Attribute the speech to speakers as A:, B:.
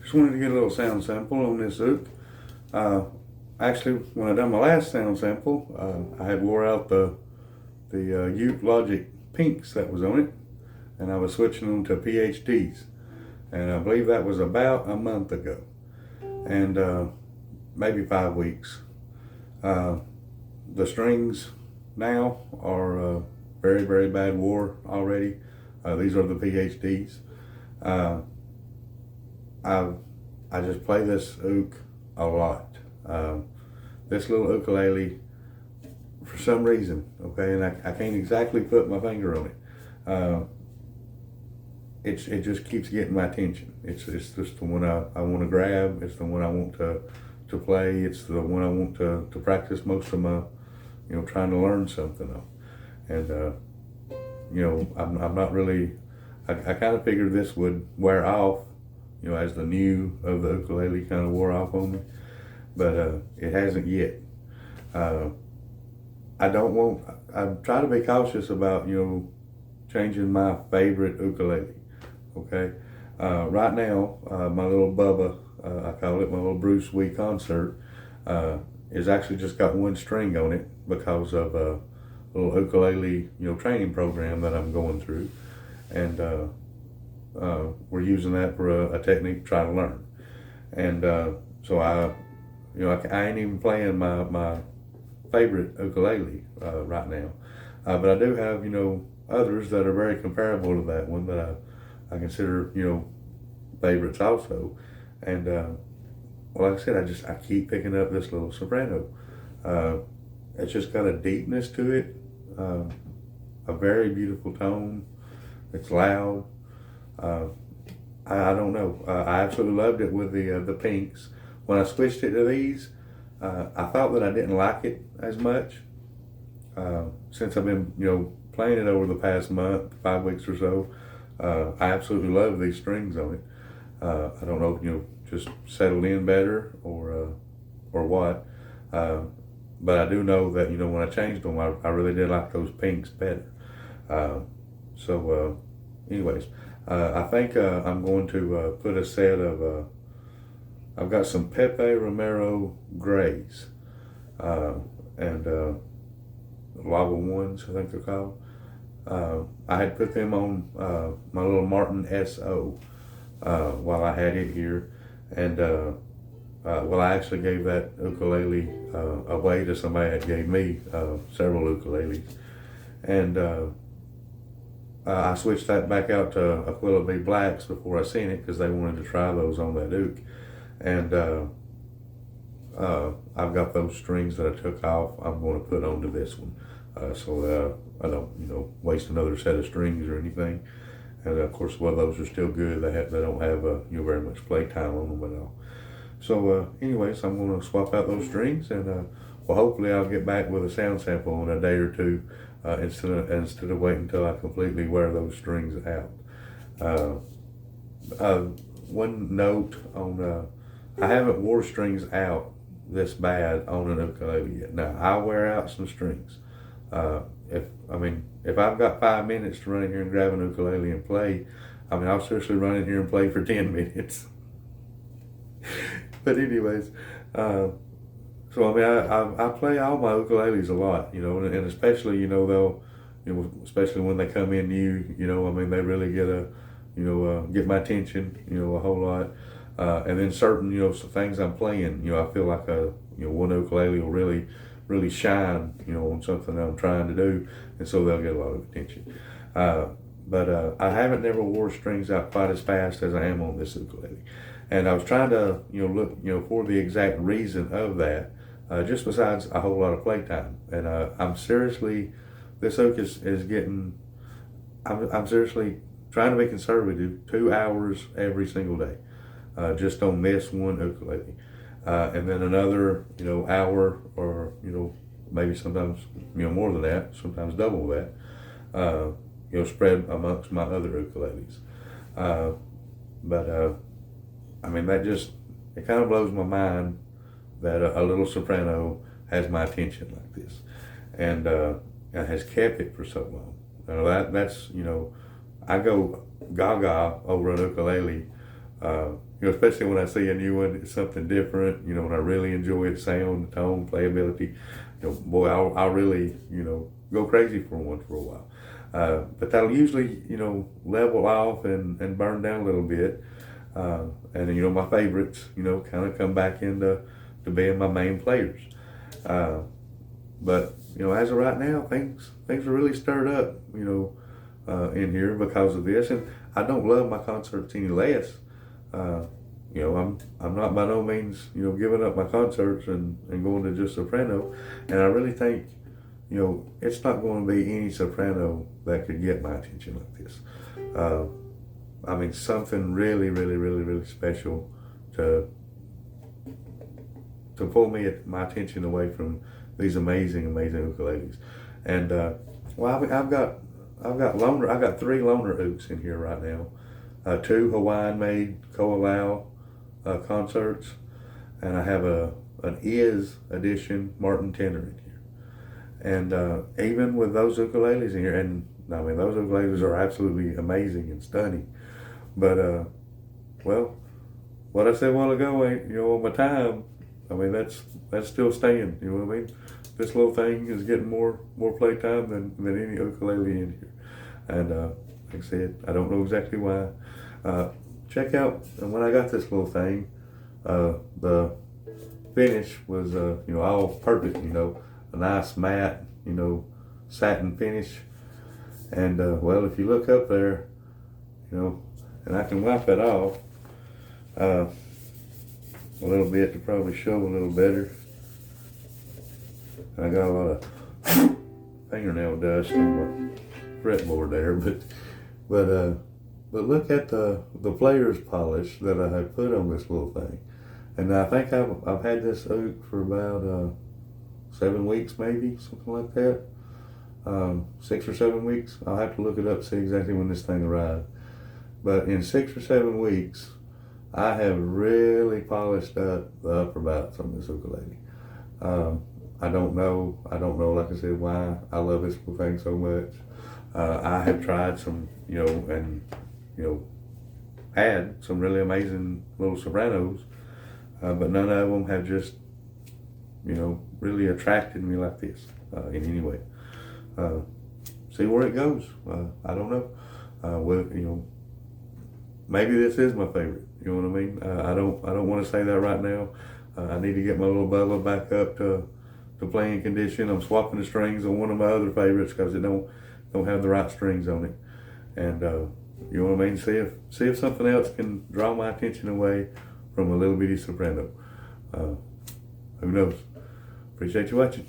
A: Just wanted to get a little sound sample on this uke. Actually, when I done my last sound sample, I had wore out the Uke Logic Pinks that was on it, and I was switching them to PhDs, and I believe that was about a month ago, and maybe 5 weeks. The strings now are very, very bad wore already. These are the PhDs. I just play this uke a lot. This little ukulele, for some reason, okay, and I can't exactly put my finger on it. It just keeps getting my attention. It's just the one I want to grab. It's the one I want to play. It's the one I want to practice most of my, trying to learn something on. And I'm not really. I kind of figured this would wear off, as the new of the ukulele kind of wore off on me, but it hasn't yet. I try to be cautious about, changing my favorite ukulele, okay? Right now, my little Bubba, I call it my little Bruce Wee concert, is actually just got one string on it because of a little ukulele, training program that I'm going through. And we're using that for a technique to try to learn. And so I ain't even playing my favorite ukulele right now, but I do have others that are very comparable to that one that I consider favorites also. And well, like I said, I keep picking up this little soprano. It's just got a deepness to it, a very beautiful tone. It's loud. I don't know. I absolutely loved it with the pinks. When I switched it to these, I thought that I didn't like it as much. Since I've been playing it over the past month, 5 weeks or so, I absolutely love these strings on it. I don't know if just settled in better or what. But I do know that when I changed them, I really did like those pinks better. So anyways, I think I'm going to put a set of, I've got some Pepe Romero grays, and lava ones, I think they're called. I had put them on my little Martin SO while I had it here, and well, I actually gave that ukulele away to somebody that gave me several ukuleles, and I switched that back out to Aquila B Blacks before I seen it because they wanted to try those on that uke. And I've got those strings that I took off, I'm going to put onto this one. So I don't, waste another set of strings or anything. And of course, well, those are still good. They don't have very much play time on them at all. So anyways, I'm going to swap out those strings, and well, hopefully I'll get back with a sound sample in a day or two. Instead of waiting until I completely wear those strings out. One note on, I haven't wore strings out this bad on an ukulele yet. Now, I wear out some strings. If I've got 5 minutes to run in here and grab an ukulele and play, I'll seriously run in here and play for 10 minutes. But anyways, so I play all my ukuleles a lot, and especially they'll, especially when they come in new, they really get my attention, a whole lot, and then certain things I'm playing, I feel like one ukulele will really shine, on something that I'm trying to do, and so they'll get a lot of attention. But I haven't never wore strings out quite as fast as I am on this ukulele, and I was trying to look for the exact reason of that. Just besides a whole lot of playtime, and I'm seriously, this uke is getting. I'm seriously trying to be conservative. 2 hours every single day, just don't miss one ukulele, and then another hour, or maybe sometimes more than that, sometimes double that, spread amongst my other ukuleles. But that just, it kind of blows my mind that a little soprano has my attention like this, and has kept it for so long. That's I go gaga over an ukulele you know, especially when I see a new one, it's something different, you know, and I really enjoy the sound, the tone, playability, you know, boy, I'll really, you know, go crazy for one for a while. But that'll usually, you know, level off and burn down a little bit. And you know, my favorites, you know, kind of come back into being my main players. But you know, as of right now, things are really stirred up, you know, in here because of this. And I don't love my concerts any less. You know, I'm not by no means, you know, giving up my concerts and going to just soprano. And I really think, you know, it's not going to be any soprano that could get my attention like this. I mean, something really, really, really, really special to pull my attention away from these amazing, amazing ukuleles. And well, I've got 3 loner ukes in here right now. 2 Hawaiian-made Koalau concerts, and I have an Is edition Martin tenor in here. And even with those ukuleles in here, and I mean, those ukuleles are absolutely amazing and stunning. But well, what I said a while ago ain't, you know, on my time. I mean, that's still staying. You know what I mean? This little thing is getting more play time than any ukulele in here. And like I said, I don't know exactly why. Check out when I got this little thing. The finish was you know, all perfect. You know, a nice matte, you know, satin finish. And well, if you look up there, you know, and I can wipe it off a little bit to probably show a little better. I got a lot of fingernail dust on my fretboard there, but look at the player's polish that I have put on this little thing. And I think I've had this oak for about 7 weeks, maybe, something like that. 6 or 7 weeks. I'll have to look it up to see exactly when this thing arrived. But in 6 or 7 weeks, I have really polished up the upper bouts on this ukulele. I don't know, like I said, why I love this little thing so much. I have tried some, you know, and, you know, had some really amazing little sopranos, but none of them have just, you know, really attracted me like this in any way. See where it goes. I don't know. Well, you know, maybe this is my favorite. You know what I mean? I don't want to say that right now. I need to get my little Bubba back up to playing condition. I'm swapping the strings on one of my other favorites because it don't have the right strings on it. And you know what I mean? See if something else can draw my attention away from a little bitty soprano. Who knows? Appreciate you watching.